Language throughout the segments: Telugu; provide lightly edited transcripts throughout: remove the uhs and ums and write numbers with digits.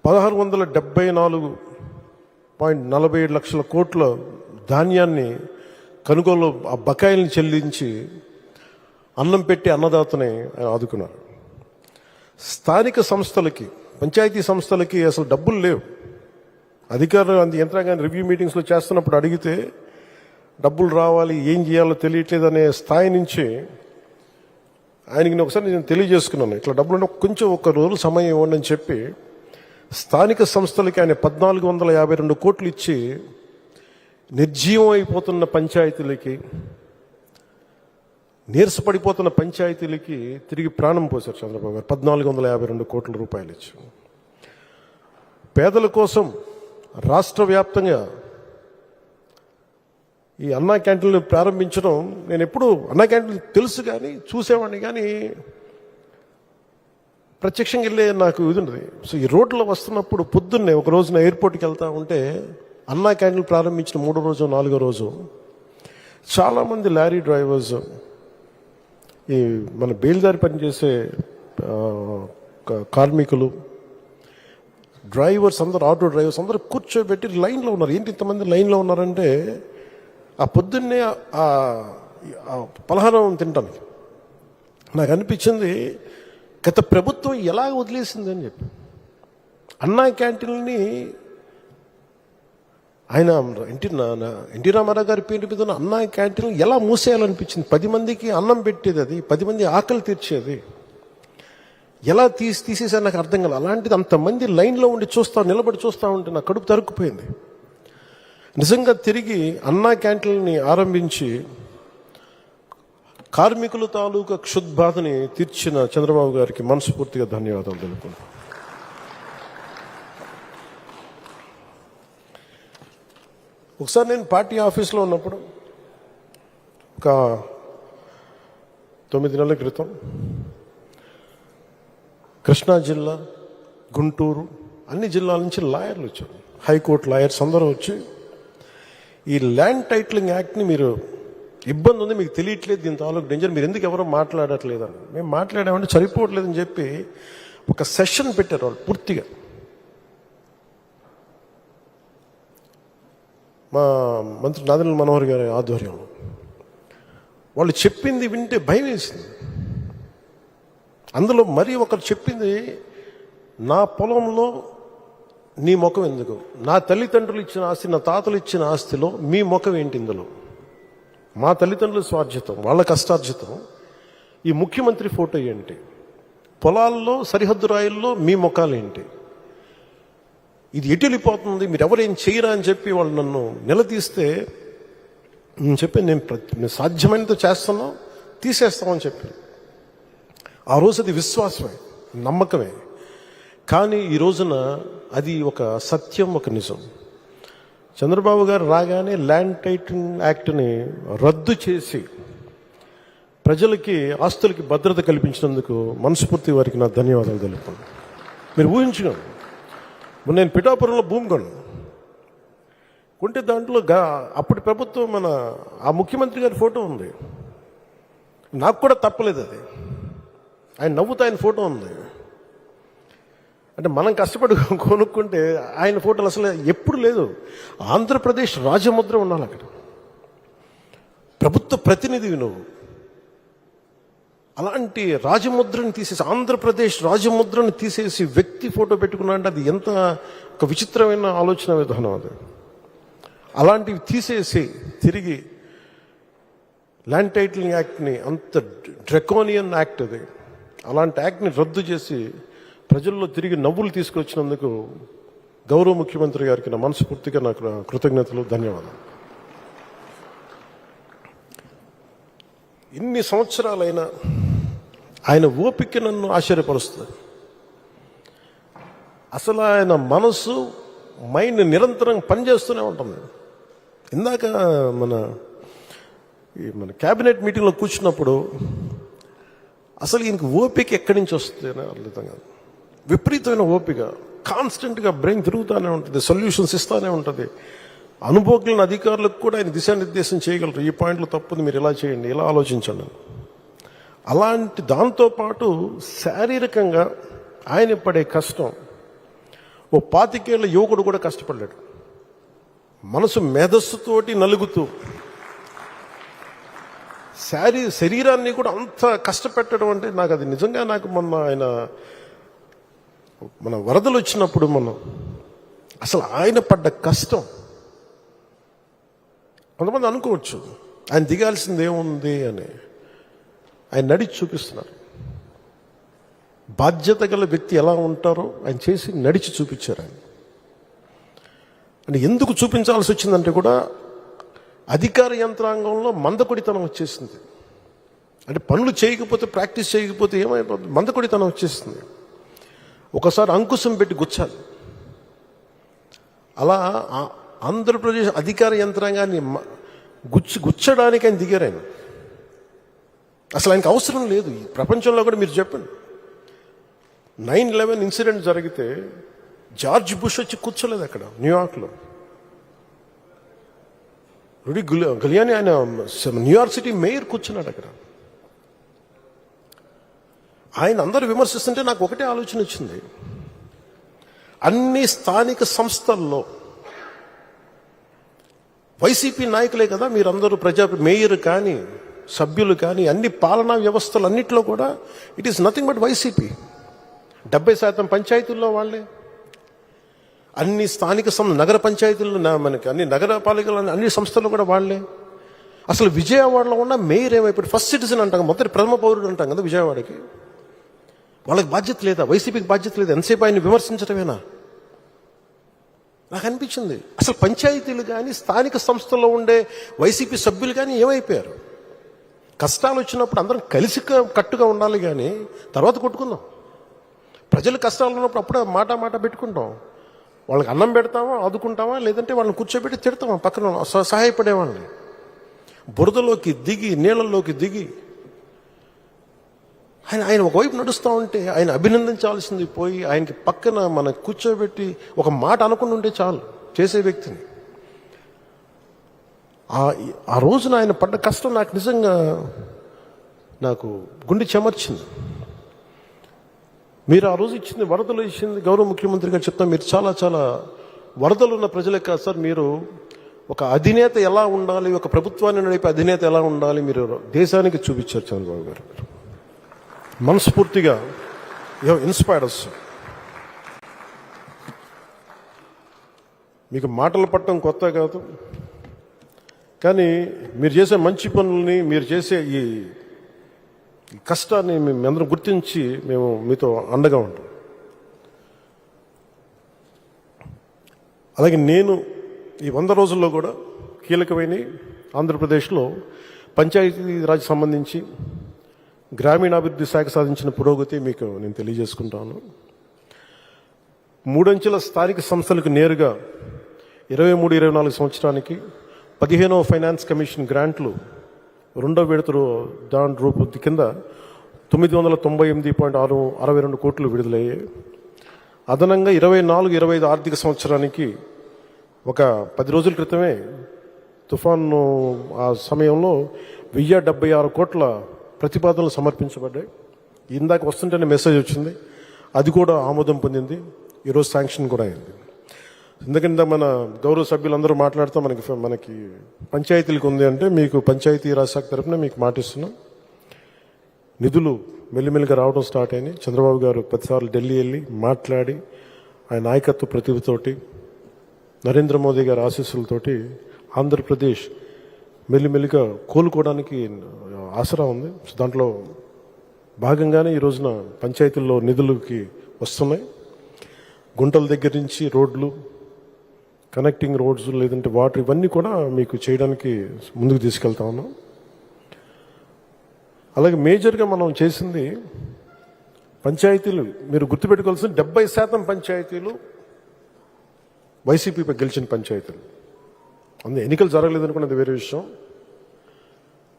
1674.47 లక్షల కోట్ల ధాన్యాన్ని కొనుగోలు ఆ బకాయిల్ని చెల్లించి అన్నం పెట్టి అన్నదాతని ఆయన ఆదుకున్నారు. స్థానిక సంస్థలకి, పంచాయతీ సంస్థలకి అసలు డబ్బులు లేవు. అధికారులు యంత్రాంగాన్ని రివ్యూ మీటింగ్స్లో చేస్తున్నప్పుడు అడిగితే డబ్బులు రావాలి, ఏం చేయాలో తెలియట్లేదు అనే స్థాయి నుంచి ఆయనకి ఒకసారి నేను తెలియజేసుకున్నాను, ఇట్లా డబ్బులు కొంచెం ఒక రోజు సమయం ఇవ్వండి అని చెప్పి స్థానిక సంస్థలకి ఆయన 1452 కోట్లు ఇచ్చి నిర్జీవం అయిపోతున్న పంచాయతీలకి, నీరసపడిపోతున్న పంచాయతీలకి తిరిగి ప్రాణం పోశారు చంద్రబాబు గారు. 1452 కోట్ల రూపాయలు ఇచ్చి పేదల కోసం రాష్ట్ర వ్యాప్తంగా ఈ అన్నా క్యాంటీన్లు ప్రారంభించడం, నేను ఎప్పుడు అన్నా క్యాంటీన్లు తెలుసు కానీ చూసేవాడిని కానీ ప్రత్యక్షంగా వెళ్ళే నాకు ఇది ఉండదు. సో ఈ రోడ్లో వస్తున్నప్పుడు పొద్దున్నే ఒక రోజున ఎయిర్పోర్ట్కి వెళ్తా ఉంటే అన్నా క్యాంటీన్లు ప్రారంభించిన 3వ రోజు 4వ రోజు చాలామంది లారీ డ్రైవర్స్, ఈ మన బేల్దారి పనిచేసే కార్మికులు, డ్రైవర్స్ అందరూ, ఆటో డ్రైవర్స్ అందరూ కూర్చోబెట్టి లైన్లో ఉన్నారు. ఏంటి ఇంతమంది లైన్లో ఉన్నారంటే ఆ పొద్దున్నే ఆ పలహారం తింటానికి నాకు అనిపించింది, గత ప్రభుత్వం ఎలా వదిలేసింది అని చెప్పి. అన్నా క్యాంటీన్ని ఆయన ఎన్టీ రామారావు గారి పేరు మీద ఉన్న అన్నా క్యాంటీన్ ఎలా మూసేయాలనిపించింది. 10 మందికి అన్నం పెట్టేది, అది 10 మంది ఆకలి తీర్చేది, ఎలా తీసేసారు నాకు అర్థం కాదు. అలాంటిది అంతమంది లైన్లో ఉండి నిలబడి చూస్తూ ఉంటే నా కడుపు తరుక్కుపోయింది. నిజంగా తిరిగి అన్నా క్యాంటీన్ని ఆరంభించి కార్మికుల తాలూకా క్షుద్బాధని తీర్చిన చంద్రబాబు గారికి మనస్ఫూర్తిగా ధన్యవాదాలు తెలుపుకుంటాను. ఒకసారి నేను పార్టీ ఆఫీస్లో ఉన్నప్పుడు ఒక 9 నెలల క్రితం కృష్ణా జిల్లా, గుంటూరు, అన్ని జిల్లాల నుంచి లాయర్లు వచ్చారు, హైకోర్టు లాయర్స్ అందరూ వచ్చి ఈ ల్యాండ్ టైటిలింగ్ యాక్ట్ని మీరు ఇబ్బంది ఉంది, మీకు తెలియట్లేదు, దీని తాలూకు డేంజర్, మీరు ఎందుకు ఎవరో మాట్లాడట్లేదని. మేము మాట్లాడామంటే సరిపోవట్లేదని చెప్పి ఒక సెషన్ పెట్టారు వాళ్ళు పూర్తిగా. మా మంత్రి నాదెండ్ల మనోహర్ గారి ఆధ్వర్యంలో వాళ్ళు చెప్పింది వింటే భయం వేసింది. అందులో మరీ ఒకరు చెప్పింది, నా పొలంలో నీ ముఖం ఎందుకు, నా తల్లిదండ్రులు ఇచ్చిన ఆస్తి, నా తాతలు ఇచ్చిన ఆస్తిలో మీ ముఖం ఏంటి, ఇందులో మా తల్లిదండ్రుల స్వార్జితం, వాళ్ళ కష్టార్జితం, ఈ ముఖ్యమంత్రి ఫోటో ఏంటి, పొలాల్లో సరిహద్దు రాయిల్లో మీ ముఖాలు ఏంటి, ఇది ఎటు వెళ్ళిపోతుంది, మీరు ఎవరేం చేయరా అని చెప్పి వాళ్ళు నన్ను నిలదీస్తే నేను చెప్పాను, నేను సాధ్యమైనంత చేస్తాను, తీసేస్తామని చెప్పి. ఆ రోజు అది విశ్వాసమే, నమ్మకమే. కానీ ఈ రోజున అది ఒక సత్యం, ఒక నిజం. చంద్రబాబు గారు రాగానే ల్యాండ్ టైటిలింగ్ యాక్ట్ని రద్దు చేసి ప్రజలకి, ఆస్తులకి భద్రత కల్పించినందుకు మనస్ఫూర్తి వారికి నా ధన్యవాదాలు తెలుపుతున్నాను. మీరు ఊహించుకోండి, నేను పిఠాపురంలో భూమి కొంటే దాంట్లో అప్పటి ప్రభుత్వం ఆ ముఖ్యమంత్రి గారి ఫోటో ఉంది. నాకు కూడా తప్పలేదు అది, ఆయన నవ్వుతా ఆయన ఫోటో ఉంది. అంటే మనం కష్టపడి కొనుక్కుంటే ఆయన ఫోటోలు అసలు ఎప్పుడు లేదు. ఆంధ్రప్రదేశ్ రాజముద్ర ఉండాలి అక్కడ, ప్రభుత్వ ప్రతినిధివి నువ్వు. అలాంటి రాజముద్రని తీసేసి, ఆంధ్రప్రదేశ్ రాజముద్రను తీసేసి వ్యక్తి ఫోటో పెట్టుకున్నా అంటే అది ఎంత ఒక విచిత్రమైన ఆలోచన విధానం అది. అలాంటివి తీసేసి తిరిగి ల్యాండ్ టైటిలింగ్ యాక్ట్ని, అంత డ్రెకోనియన్ యాక్ట్ అది, అలాంటి యాక్ట్ని రద్దు చేసి ప్రజల్లో తిరిగి నవ్వులు తీసుకొచ్చినందుకు గౌరవ ముఖ్యమంత్రి గారికి నా మనస్ఫూర్తిగా నాకు కృతజ్ఞతలు, ధన్యవాదాలు. ఇన్ని సంవత్సరాలైనా ఆయన ఓపిక నన్ను ఆశ్చర్యపరుస్తుంది. అసలు ఆయన మనసు, మైండ్ నిరంతరం పనిచేస్తూనే ఉంటుంది. ఇందాక మన క్యాబినెట్ మీటింగ్లో కూర్చున్నప్పుడు అసలు ఈయనకి ఓపిక ఎక్కడి నుంచి వస్తుంది అని అర్థం కాదు. విపరీతమైన ఓపిక, కాన్స్టెంట్గా బ్రెయిన్ తిరుగుతూనే ఉంటుంది, సొల్యూషన్స్ ఇస్తూనే ఉంటుంది. అనుభవజ్ఞులైన అధికారులకు కూడా ఆయన దిశానిర్దేశం చేయగలరు, ఈ పాయింట్లో తప్పుంది, మీరు ఇలా చేయండి, ఇలా ఆలోచించండి. అలాంటి దాంతోపాటు శారీరకంగా ఆయన పడే కష్టం, ఓ 25 ఏళ్ల యువకుడు కూడా కష్టపడ్డాడు. మనసు మేధస్సుతోటి నలుగుతూ శరీరాన్ని కూడా అంత కష్టపెట్టడం అంటే నాకు అది నిజంగా నాకు మన వరదలు వచ్చినప్పుడు అసలు ఆయన పడ్డ కష్టం. కొంతమంది అనుకోవచ్చు ఆయన దిగాల్సింది ఏముంది అని. ఆయన నడిచి చూపిస్తున్నారు. బాధ్యత గల వ్యక్తి ఎలా ఉంటారో ఆయన చేసి నడిచి చూపించారు. ఆయన అంటే ఎందుకు చూపించాల్సి వచ్చిందంటే కూడా అధికార యంత్రాంగంలో మందకొడితనం వచ్చేసింది. అంటే పనులు చేయకపోతే, ప్రాక్టీస్ చేయకపోతే ఏమైపోతుంది, మందకొడితనం వచ్చేసింది. ఒకసారి అంకుశం పెట్టి గుచ్చాలి. అలా ఆంధ్రప్రదేశ్ అధికార యంత్రాంగాన్ని గుచ్చడానికి ఆయన దిగారు. ఆయన అసలు ఆయనకు అవసరం లేదు. ఈ ప్రపంచంలో కూడా మీరు చెప్పండి, 9/11 ఇన్సిడెంట్ జరిగితే జార్జ్ బుష్ వచ్చి కూర్చోలేదు అక్కడ న్యూయార్క్లో. రుడి గులియాని ఆయన న్యూయార్క్ సిటీ మేయర్ కూర్చున్నాడు అక్కడ. ఆయన అందరూ విమర్శిస్తుంటే నాకు ఒకటే ఆలోచన వచ్చింది. అన్ని స్థానిక సంస్థల్లో వైసీపీ నాయకులే కదా మీరందరూ, మేయర్ కానీ సభ్యులు కానీ అన్ని పాలనా వ్యవస్థలు అన్నింటిలో కూడా it is nothing but YCP. 70% పంచాయతీల్లో వాళ్ళే, అన్ని స్థానిక నగర పంచాయతీల్లో మనకి అన్ని నగరపాలికలు అన్ని సంస్థలు కూడా వాళ్ళే. అసలు విజయవాడలో ఉన్న మేయర్ ఏమైపోయాడు? ఫస్ట్ సిటిజన్ అంటాం, మొదటి ప్రథమ పౌరుడు అంటాం కదా విజయవాడకి. వాళ్ళకి బాధ్యత లేదా? వైసీపీకి బాధ్యత లేదా? ఎంతసేపు ఆయన విమర్శించడమేనా? నాకు అనిపించింది అసలు పంచాయతీలు కానీ స్థానిక సంస్థల్లో ఉండే వైసీపీ సభ్యులు కానీ ఏమైపోయారు? కష్టాలు వచ్చినప్పుడు అందరం కలిసి కట్టుగా ఉండాలి, కానీ తర్వాత కొట్టుకుందాం. ప్రజలు కష్టాలు ఉన్నప్పుడు అప్పుడే మాట పెట్టుకుంటాం. వాళ్ళకి అన్నం పెడతామా, ఆదుకుంటామా, లేదంటే వాళ్ళని కూర్చోబెట్టి తిడతామా పక్కన సహాయపడే వాళ్ళని. బురదలోకి దిగి, నీళ్ళల్లోకి దిగి ఆయన ఒకవైపు నడుస్తూ ఉంటే ఆయన అభినందించాల్సింది పోయి ఆయనకి పక్కన మన కూర్చోబెట్టి ఒక మాట అనుకుని ఉంటే చాలు చేసే వ్యక్తిని. ఆ రోజున ఆయన పడ్డ కష్టం నాకు నిజంగా నాకు గుండె చెమర్చింది. మీరు ఆ రోజు ఇచ్చింది, వరదలు ఇచ్చింది, గౌరవ ముఖ్యమంత్రి గారు చెప్తాం, మీరు చాలా చాలా వరదలు ఉన్న ప్రజలే కాదు సార్, మీరు ఒక అధినేత ఎలా ఉండాలి, ఒక ప్రభుత్వాన్ని నడిపే అధినేత ఎలా ఉండాలి మీరు దేశానికి చూపించారు చంద్రబాబు గారు. మనస్ఫూర్తిగా ఇన్స్పైర్డ్ అస్. మీకు మాటలు పట్టడం కొత్త కాదు, కానీ మీరు చేసే మంచి పనుల్ని, మీరు చేసే ఈ కష్టాన్ని మేము అందరం గుర్తించి మేము మీతో అండగా ఉంటాం. అలాగే నేను ఈ 100 రోజుల్లో కూడా కీలకమైన ఆంధ్రప్రదేశ్లో పంచాయతీరాజ్ సంబంధించి గ్రామీణాభివృద్ధి శాఖ సాధించిన పురోగతి మీకు నేను తెలియజేసుకుంటాను. 3 అంచెల స్థానిక సంస్థలకు నేరుగా 23-24 సంవత్సరానికి 15వ ఫైనాన్స్ కమిషన్ గ్రాంట్లు 2వ విడత దాని రూపు కింద 998.62 కోట్లు విడుదలయ్యాయి. అదనంగా 24-25 ఆర్థిక సంవత్సరానికి ఒక 10 రోజుల క్రితమే తుఫాను ఆ సమయంలో 1076 కోట్ల ప్రతిపాదనలు సమర్పించబడ్డాయి. ఇందాక వస్తుంటేనే మెసేజ్ వచ్చింది, అది కూడా ఆమోదం పొందింది, ఈరోజు శాంక్షన్ కూడా అయింది. ఎందుకంటే మన గౌరవ సభ్యులందరూ మాట్లాడుతూ మనకి పంచాయతీలకు ఉంది అంటే, మీకు పంచాయతీ రాజ్ శాఖ తరఫున మీకు మాటిస్తున్నాం. నిధులు మెల్లిమెల్లిగా రావడం స్టార్ట్ అయినాయి. చంద్రబాబు గారు 10 సార్లు ఢిల్లీ వెళ్ళి మాట్లాడి ఆయన నాయకత్వ ప్రతిభతోటి, నరేంద్ర మోదీ గారి ఆశీస్సులతోటి ఆంధ్రప్రదేశ్ మెల్లిమెల్లిగా కోలుకోవడానికి ఆసరా ఉంది. దాంట్లో భాగంగానే ఈ రోజున పంచాయతీల్లో నిధులకి వస్తున్నాయి. గుంటల దగ్గర నుంచి రోడ్లు, కనెక్టింగ్ రోడ్స్, లేదంటే వాటర్, ఇవన్నీ కూడా మీకు చేయడానికి ముందుకు తీసుకెళ్తా ఉన్నాం. అలాగే మేజర్గా మనం చేసింది పంచాయతీలు, మీరు గుర్తుపెట్టుకోవాల్సిన 70% పంచాయతీలు వైసీపీపై గెలిచిన పంచాయతీలు. అందులో ఎన్నికలు జరగలేదనుకున్నది వేరే విషయం,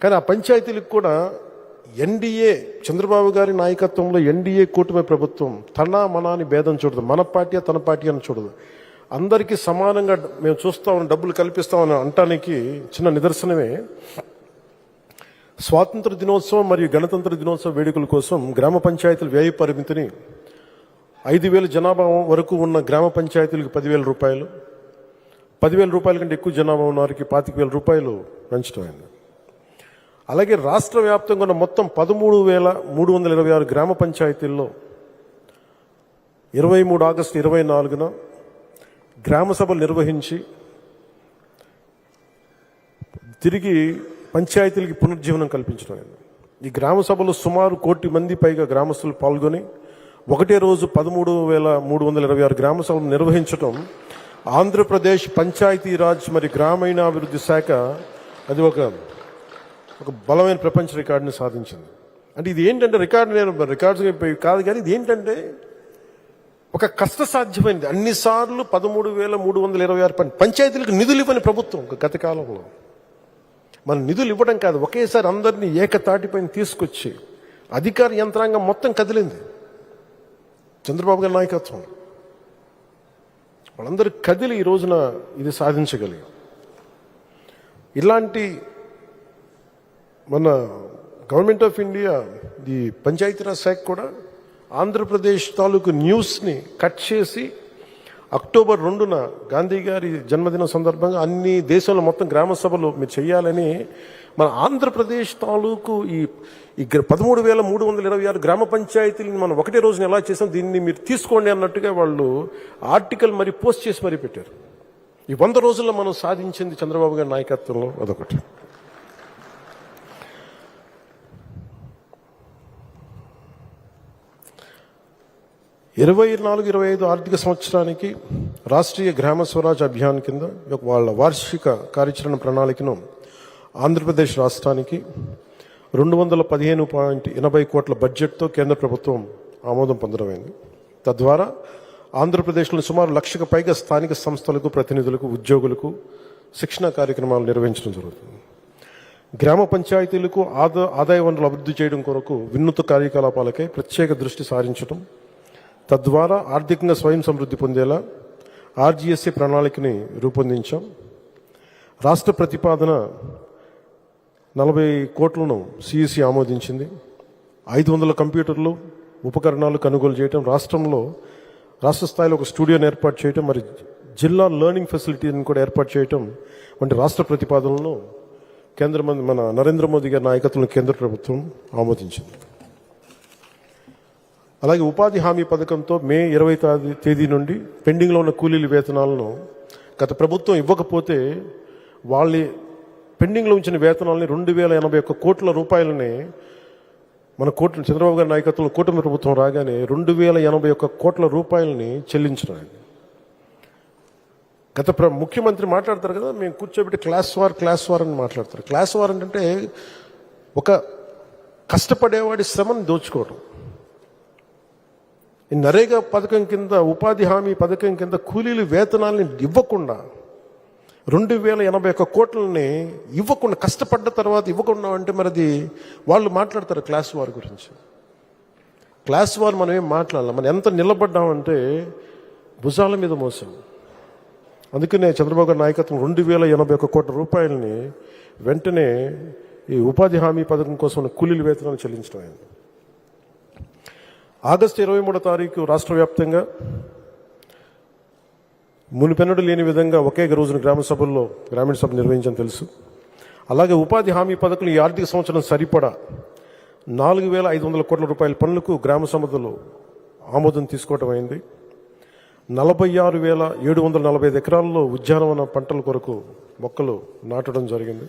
కానీ ఆ పంచాయతీలకు కూడా ఎన్డీఏ చంద్రబాబు గారి నాయకత్వంలో ఎన్డీఏ కూటమి ప్రభుత్వం తన మనాని భేదం చూడదు, మన పార్టీ తన పార్టీ అని చూడదు, అందరికీ సమానంగా మేము చూస్తామని, డబ్బులు కల్పిస్తామని అంటానికి చిన్న నిదర్శనమే స్వాతంత్ర దినోత్సవం మరియు గణతంత్ర దినోత్సవ వేడుకల కోసం గ్రామ పంచాయతీల వ్యయ పరిమితిని 5,000 జనాభా వరకు ఉన్న గ్రామ పంచాయతీలకు 10,000 రూపాయలు, 10,000 రూపాయల కంటే ఎక్కువ జనాభా ఉన్న వారికి 25,000 రూపాయలు పెంచడం అయింది. అలాగే రాష్ట్ర వ్యాప్తంగా ఉన్న మొత్తం 13,326 గ్రామ పంచాయతీల్లో 23 ఆగస్టు 24న గ్రామ సభలు నిర్వహించి తిరిగి పంచాయతీలకి పునర్జీవనం కల్పించడం అయింది. ఈ గ్రామ సభలో సుమారు 1 కోటి మంది పైగా గ్రామస్తులు పాల్గొని ఒకటే రోజు 13,326 గ్రామ సభలు నిర్వహించడం ఆంధ్రప్రదేశ్ పంచాయతీరాజ్ మరి గ్రామీణాభివృద్ధి శాఖ అది ఒక బలమైన ప్రపంచ రికార్డుని సాధించింది. అంటే ఇది ఏంటంటే రికార్డ్స్ కాదు, కానీ ఇది ఏంటంటే ఒక కష్టసాధ్యమైనది. అన్నిసార్లు 13,326 పంచాయతీలకు నిధులు ఇవ్వని ప్రభుత్వం గత కాలంలో మన నిధులు ఇవ్వడం కాదు, ఒకేసారి అందరినీ ఏకతాటిపైన తీసుకొచ్చి అధికార యంత్రాంగం మొత్తం కదిలింది. చంద్రబాబు గారి నాయకత్వం వాళ్ళందరూ కదిలి ఈ రోజున ఇది సాధించగలిగాం. ఇలాంటి మన గవర్నమెంట్ ఆఫ్ ఇండియా ఈ పంచాయతీరాజ్ శాఖ కూడా ఆంధ్రప్రదేశ్ తాలూకు న్యూస్ని కట్ చేసి అక్టోబర్ 2న గాంధీ గారి జన్మదినం సందర్భంగా అన్ని దేశంలో మొత్తం గ్రామ సభలు మీరు చేయాలని మన ఆంధ్రప్రదేశ్ తాలూకు ఈ 13,326 గ్రామ పంచాయతీలను మనం ఒకటే రోజున ఎలా చేసాం, దీన్ని మీరు తీసుకోండి అన్నట్టుగా వాళ్ళు ఆర్టికల్ మరి పోస్ట్ చేసి మరీ పెట్టారు. ఈ 100 రోజుల్లో మనం సాధించింది చంద్రబాబు గారి నాయకత్వంలో అదొకటి. – 24-25 ఆర్థిక సంవత్సరానికి రాష్ట్రీయ గ్రామ స్వరాజ్ అభియాన్ కింద వాళ్ళ వార్షిక కార్యాచరణ ప్రణాళికను ఆంధ్రప్రదేశ్ రాష్ట్రానికి 215.80 కోట్ల బడ్జెట్తో కేంద్ర ప్రభుత్వం ఆమోదం పొందడమైంది. తద్వారా ఆంధ్రప్రదేశ్లో సుమారు 1,00,000కు పైగా స్థానిక సంస్థలకు, ప్రతినిధులకు, ఉద్యోగులకు శిక్షణా కార్యక్రమాలు నిర్వహించడం జరుగుతుంది. గ్రామ పంచాయతీలకు ఆదాయ వనరులు అభివృద్ధి చేయడం కొరకు వినూత్న కార్యకలాపాలకై ప్రత్యేక దృష్టి సారించడం, తద్వారా ఆర్థికంగా స్వయం సమృద్ధి పొందేలా ఆర్జీఎస్ఏ ప్రణాళికని రూపొందించాం. రాష్ట్ర ప్రతిపాదన 40 కోట్లను సిఇసి ఆమోదించింది. 500 కంప్యూటర్లు, ఉపకరణాలు కొనుగోలు చేయటం, రాష్ట్ర స్థాయిలో ఒక స్టూడియోని ఏర్పాటు చేయటం, మరి జిల్లా లెర్నింగ్ ఫెసిలిటీని కూడా ఏర్పాటు చేయటం వంటి రాష్ట్ర ప్రతిపాదనలను మన నరేంద్ర మోదీ గారి నాయకత్వంలో కేంద్ర ప్రభుత్వం ఆమోదించింది. అలాగే ఉపాధి హామీ పథకంతో మే 20 తేదీ నుండి పెండింగ్లో ఉన్న కూలీల వేతనాలను గత ప్రభుత్వం ఇవ్వకపోతే వాళ్ళ పెండింగ్లో ఉంచిన వేతనాలని 2,081 కోట్ల రూపాయలని మన చంద్రబాబు గారి నాయకత్వంలో కూటమి ప్రభుత్వం రాగానే 2,081 కోట్ల రూపాయలని చెల్లించడం. గత ముఖ్యమంత్రి మాట్లాడతారు కదా, మేము కూర్చోబెట్టి క్లాస్ వార్ అని మాట్లాడతారు. క్లాస్ వార్ అంటే ఒక కష్టపడేవాడి శ్రమను దోచుకోవడం. ఈ నరేగా పథకం కింద, ఉపాధి హామీ పథకం కింద కూలీలు వేతనాలని ఇవ్వకుండా 2,081 కోట్లని ఇవ్వకుండా, కష్టపడ్డ తర్వాత ఇవ్వకుండా అంటే మరి అది వాళ్ళు మాట్లాడతారు క్లాస్ వార్ గురించి. క్లాస్ వార్ మనం ఏం మాట్లాడాలి, మనం ఎంత నిలబడ్డామంటే భుజాల మీద మోసాం. అందుకనే చంద్రబాబు గారి నాయకత్వం 2,081 కోట్ల రూపాయలని వెంటనే ఈ ఉపాధి హామీ పథకం కోసం కూలీల వేతనాలు చెల్లించడం అయింది. ఆగస్టు 23వ తారీఖు రాష్ట్ర వ్యాప్తంగా మునిపెన్నడు లేని విధంగా ఒకే రోజున గ్రామీణ సభ నిర్వహించని తెలుసు. అలాగే ఉపాధి హామీ పథకం ఈ ఆర్థిక సంవత్సరం సరిపడా 4,500 కోట్ల రూపాయల పనులకు గ్రామ సభలో ఆమోదం తీసుకోవడం అయింది. 46,745 ఎకరాల్లో ఉద్యానవన పంటల కొరకు మొక్కలు నాటడం జరిగింది.